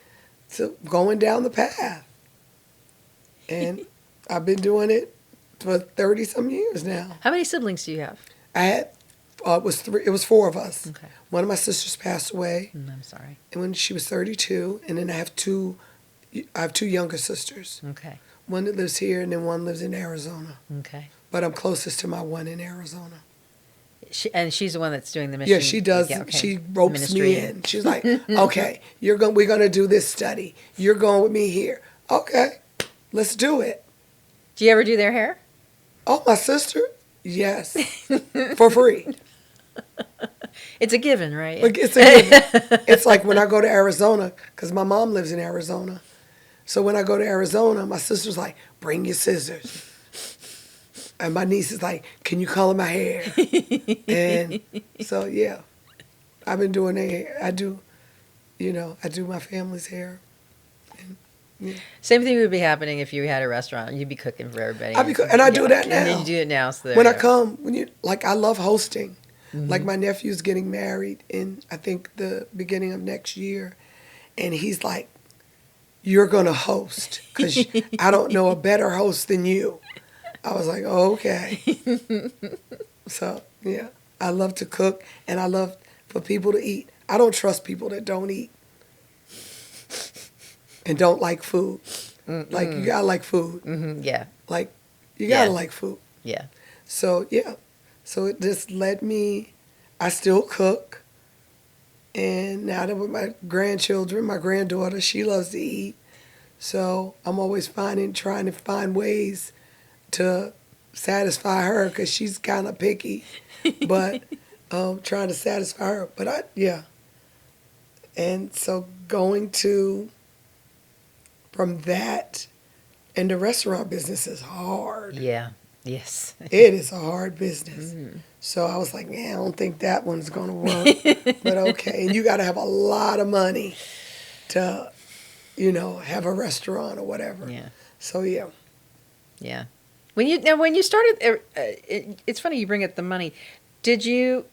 going down the path. And I've been doing it for 30 some years now. How many siblings do you have? I had it was four of us. Okay. One of my sisters passed away, I'm sorry. and when she was 32, and then I have two younger sisters. Okay. One that lives here, and then one lives in Arizona. Okay. But I'm closest to my one in Arizona. She's the one that's doing the mission. Yeah, she does. Yeah, okay. She ropes Ministry. me in. She's like, "Okay, we're gonna do this study. You're going with me here. Okay, let's do it." Do you ever do their hair? Oh, my sister? Yes, for free. It's a given, right? Like, it's a given. It's like when I go to Arizona, because my mom lives in Arizona. So when I go to Arizona, my sister's like, "Bring your scissors." And my niece is like, "Can you color my hair?" And so, yeah, I've been doing their hair. I do my family's hair. And, yeah. Same thing would be happening if you had a restaurant. You'd be cooking for everybody. And I do that now. And you do it now. So when I come, I love hosting. Like my nephew's getting married in, I think, the beginning of next year. And he's like, "You're going to host because I don't know a better host than you." I was like, "Oh, okay." So, yeah, I love to cook and I love for people to eat. I don't trust people that don't eat and don't like food. Like, you got to like food. Yeah. Like, you got to like food. Yeah. So, yeah. So it just led me, I still cook. And now that with my grandchildren, my granddaughter, she loves to eat. So I'm always trying to find ways to satisfy her because she's kind of picky. But trying to satisfy her. But And so from that, and the restaurant business is hard. Yeah. Yes. It is a hard business. So I was like, I don't think that one's going to work. But okay. And you got to have a lot of money to, have a restaurant or whatever. Yeah. So, yeah. Yeah. When you started, it's funny you bring up the money. Did you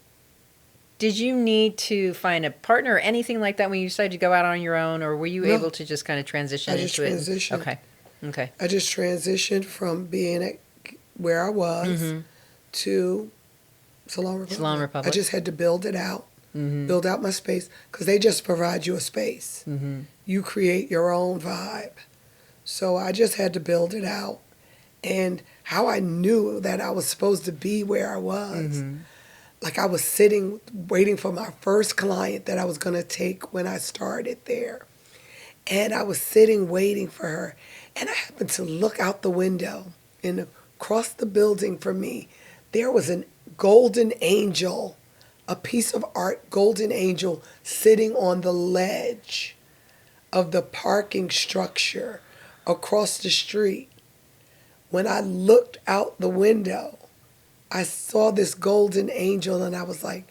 need to find a partner or anything like that when you decided to go out on your own, or were you No, able to just kind of transition I just into it? transitioned. Okay. Okay. I just transitioned from being at where I was to Salon Republic. Salon I Republic. just had to build it out, build out my space, because they just provide you a space. You create your own vibe. So I just had to build it out. And how I knew that I was supposed to be where I was, like I was sitting waiting for my first client that I was going to take when I started there. And I was sitting waiting for her. And I happened to look out the window, and across the building from me, there was a golden angel, a piece of art, golden angel, sitting on the ledge of the parking structure across the street. When I looked out the window, I saw this golden angel, and I was like,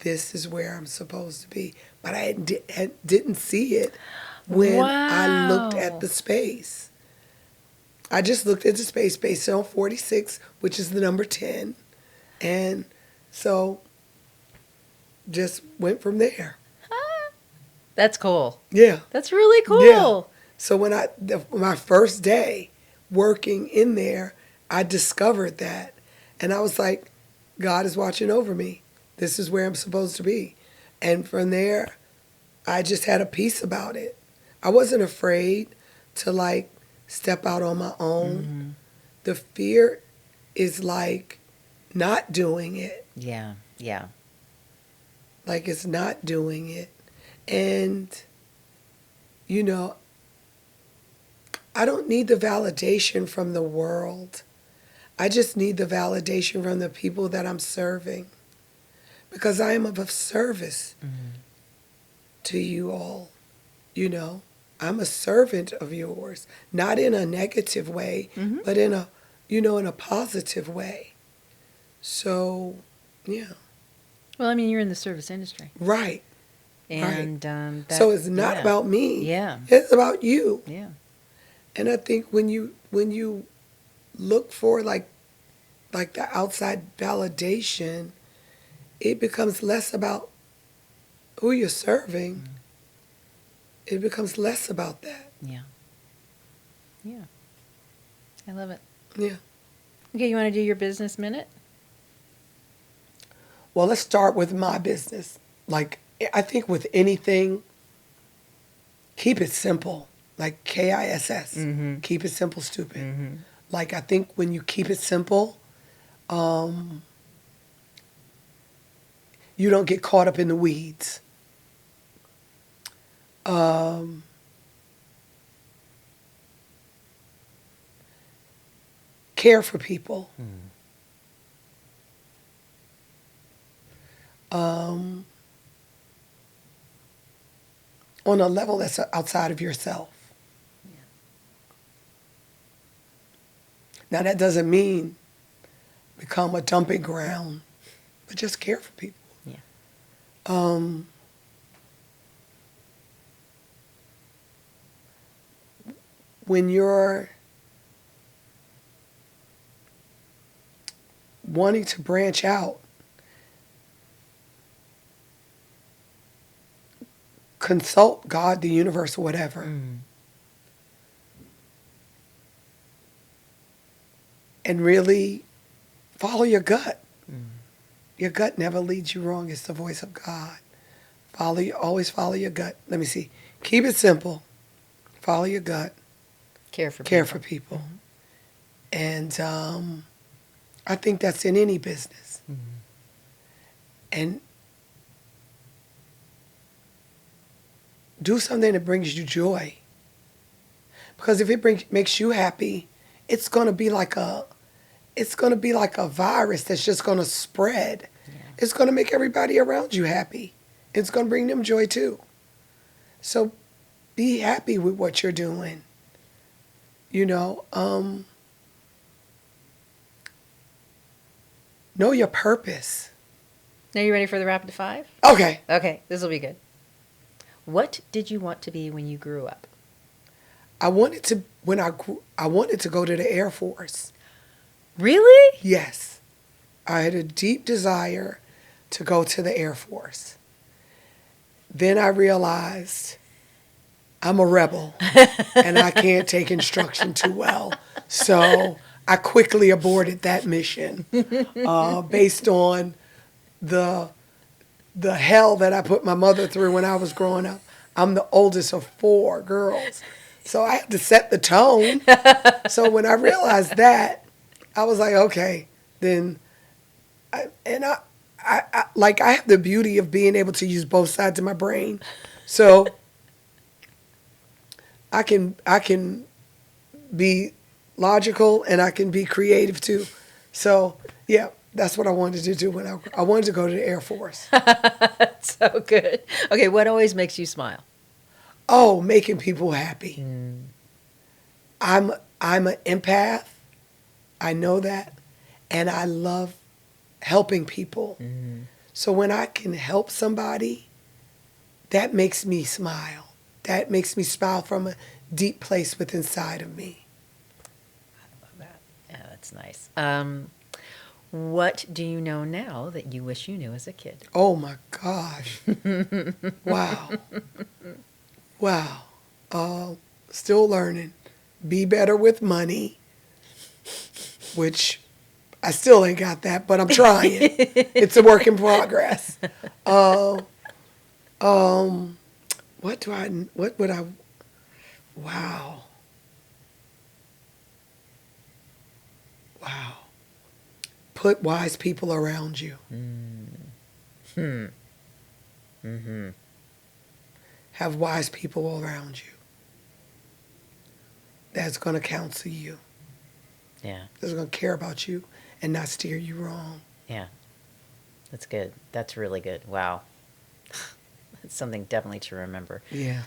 this is where I'm supposed to be. But I didn't see it when I looked at Wow. the space. I just looked at the space based on 46, which is the number 10. And so just went from there. That's cool. Yeah. That's really Yeah. cool. So when my first day working in there, I discovered that. And I was like, God is watching over me. This is where I'm supposed to be. And from there, I just had a peace about it. I wasn't afraid to like step out on my own. The fear is like not doing it. Yeah. Yeah. Like it's not doing it. And, you know, I don't need the validation from the world. I just need the validation from the people that I'm serving, because I am of service to you all. You know, I'm a servant of yours, not in a negative way, but in a, in a positive way. So, yeah. Well, I mean, you're in the service industry, Right. and So it's not about me. Yeah. It's about you. Yeah. And I think when you look for like the outside validation, it becomes less about who you're serving. It becomes less about that. Yeah. Yeah. I love it. Yeah. Okay, you want to do your business minute? Well, let's start with my business. Like, I think with anything, keep it simple. Like KISS. Keep it simple, stupid. Like, I think when you keep it simple, you don't get caught up in the weeds. Care for people. On a level that's outside of yourself. Now, that doesn't mean become a dumping ground, but just care for people. Yeah. When you're wanting to branch out, consult God, the universe, or whatever. And really follow your gut. Your gut never leads you wrong. It's the voice of God. Always follow your gut. Let me see. Keep it simple. Follow your gut. Care for people. And I think that's in any business. And do something that brings you joy. Because if it makes you happy, it's gonna be like a virus that's just gonna spread. Yeah. It's gonna make everybody around you happy. It's gonna bring them joy too. So be happy with what you're doing. Know your purpose. Now you ready for the rapid five? Okay. Okay, this will be good. What did you want to be when you grew up? I wanted to go to the Air Force. Really? Yes. I had a deep desire to go to the Air Force. Then I realized I'm a rebel and I can't take instruction too well. So I quickly aborted that mission based on the hell that I put my mother through when I was growing up. I'm the oldest of 4 girls. So I had to set the tone. So when I realized that, I was like, okay, then, I have the beauty of being able to use both sides of my brain. So I can be logical and I can be creative too. So yeah, that's what I wanted to do when I wanted to go to the Air Force. That's so good. Okay, what always makes you smile? Oh, making people happy. I'm an empath. I know that, and I love helping people. So when I can help somebody, that makes me smile. That makes me smile from a deep place within inside of me. Love that. Yeah, that's nice. What do you know now that you wish you knew as a kid? Oh my gosh. Wow. Wow. Still learning. Be better with money, which I still ain't got that, but I'm trying. It's a work in progress. What would I, wow. Wow. Put wise people around you. Have wise people around you that's going to counsel you. Yeah, That's going to care about you and not steer you wrong. yeah. That's good. That's really good. Wow. That's something definitely to remember. Yeah.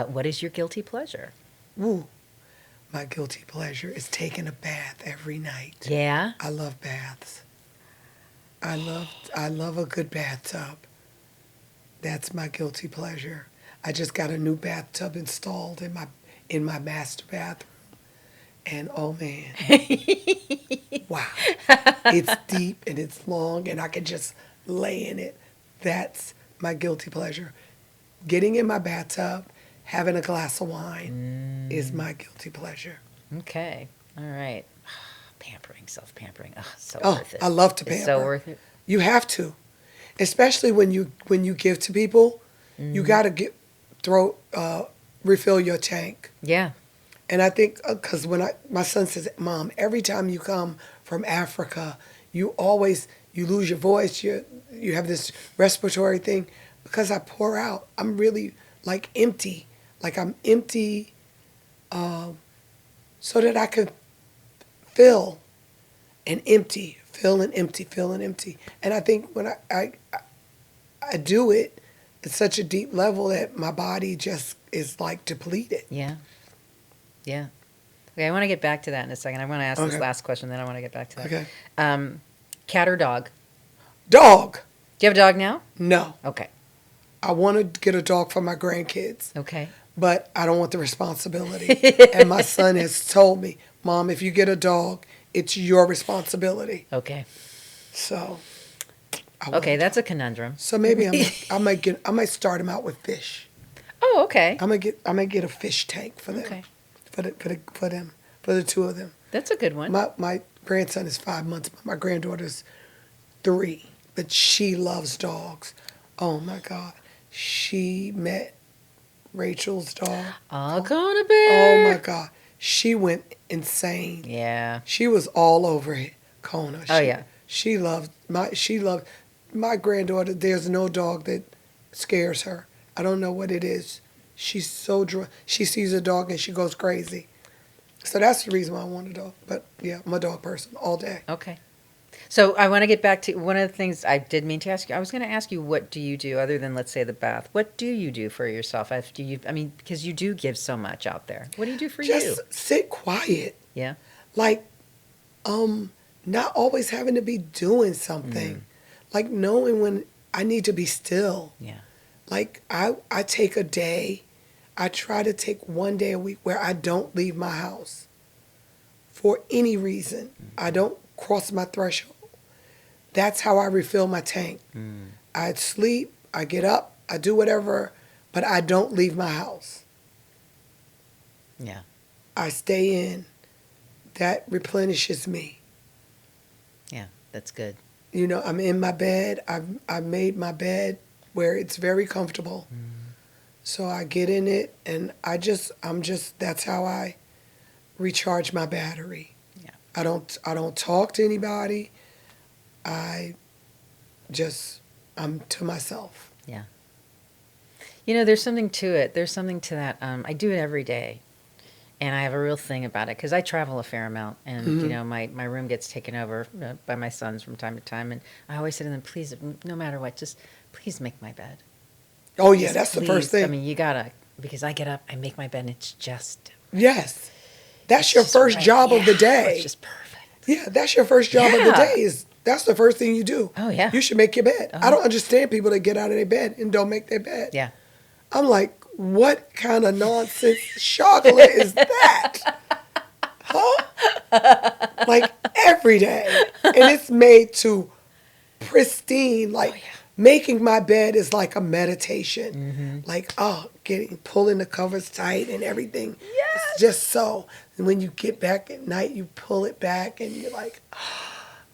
What is your guilty pleasure? Woo. My guilty pleasure is taking a bath every night. Yeah? I love baths. I love a good bathtub. That's my guilty pleasure. I just got a new bathtub installed in my master bathroom. And oh man. Wow. It's deep and it's long and I can just lay in it. That's my guilty pleasure. Getting in my bathtub, having a glass of wine is my guilty pleasure. Okay. All right. Pampering, self-pampering. Oh, so Oh, worth it. I love to It's pamper. so worth it. You have to, especially when you give to people. You got to refill your tank. Yeah. And I think because my son says, Mom, every time you come from Africa, you lose your voice. You have this respiratory thing because I pour out. I'm really like empty. Like I'm empty so that I could fill and empty, fill and empty, fill and empty. And I think when I do it at such a deep level that my body just is like depleted. Yeah. Yeah. Okay, I want to get back to that in a second. I want to ask this last question, then I want to get back to that. Okay. Cat or dog? Dog. Do you have a dog now? No. Okay. I want to get a dog for my grandkids. Okay. But I don't want the responsibility. And my son has told me, Mom, if you get a dog, it's your responsibility. Okay. So. Okay, that's a conundrum. So maybe I might start him out with fish. Oh, okay. I might get a fish tank for them. Okay. For the two of them. That's a good one. My grandson is 5 months, but my granddaughter's 3. But she loves dogs. Oh my God. She met Rachel's dog. Oh, Kona Bear. Oh my God. She went insane. Yeah. She was all over it, Kona. Yeah. She loved my granddaughter. There's no dog that scares her. I don't know what it is. She's so she sees a dog and she goes crazy. So that's the reason why I want a dog. But yeah, I'm a dog person all day. Okay. So I want to get back to one of the things I did mean to ask you. I was going to ask you, what do you do other than, let's say, the bath? What do you do for yourself? Because you do give so much out there. What do you do for you? Just sit quiet. Yeah. Like, not always having to be doing something. Like knowing when I need to be still. Yeah. Like I take a day. I try to take one day a week where I don't leave my house for any reason. I don't cross my threshold. That's how I refill my tank. I sleep, I get up, I do whatever, but I don't leave my house. Yeah. I stay in. That replenishes me. Yeah, that's good. You know, I'm in my bed. I've made my bed where it's very comfortable. So I get in it, and that's how I recharge my battery. Yeah. I don't talk to anybody. I'm to myself. Yeah. You know, there's something to it. There's something to that. I do it every day. And I have a real thing about it because I travel a fair amount. And, you know, my room gets taken over by my sons from time to time. And I always say to them, please, no matter what, just please make my bed. Oh, yeah, Just that's the please. first thing. I mean, you gotta, because I get up, I make my bed, and it's just. Yes. That's it's your just first right. job of the Yeah, day. It's just perfect. Yeah, that's your first job of the day. That's the first thing you do. Oh, yeah. You should make your bed. Oh. I don't understand people that get out of their bed and don't make their bed. Yeah. I'm like, what kind of nonsense chocolate is that? Huh? Like every day. And it's made to pristine. Like making my bed is like a meditation. Like, pulling the covers tight and everything. Yes. It's just so. And when you get back at night, you pull it back and you're like,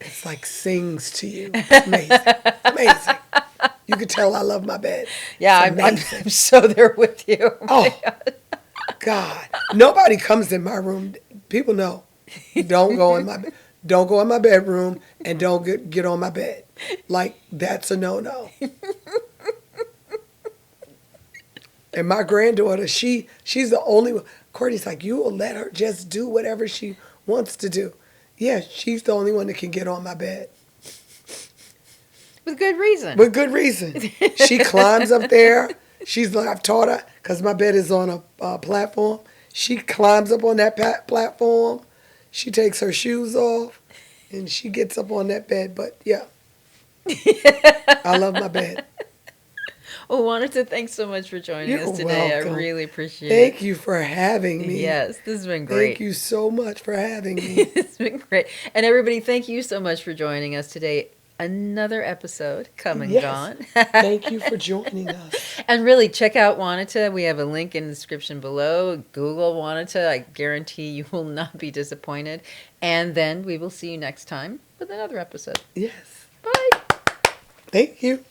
it's like sings to you. It's amazing. Amazing. You can tell I love my bed. Yeah, I'm so there with you. Oh, God. Nobody comes in my room. People know. Don't go in my bed. Don't go in my bedroom and don't get on my bed. Like, that's a no-no. And my granddaughter, she's the only one. Courtney's like, you will let her just do whatever she wants to do. Yeah, she's the only one that can get on my bed. With good reason. With good reason. She climbs up there. She's like, I've taught her, because my bed is on a platform. She climbs up on that platform. She takes her shoes off, and she gets up on that bed. But, yeah, I love my bed. Well, Wanata, thanks so much for joining us today. Welcome. I really appreciate it. Thank you for having me. Yes, this has been great. Thank you so much for having me. It's been great. And everybody, thank you so much for joining us today. Another episode come and gone. Thank you for joining us. And really, check out Wanata. We have a link in the description below. Google Wanata. I guarantee you will not be disappointed. And then we will see you next time with another episode. Yes. Bye. Thank you.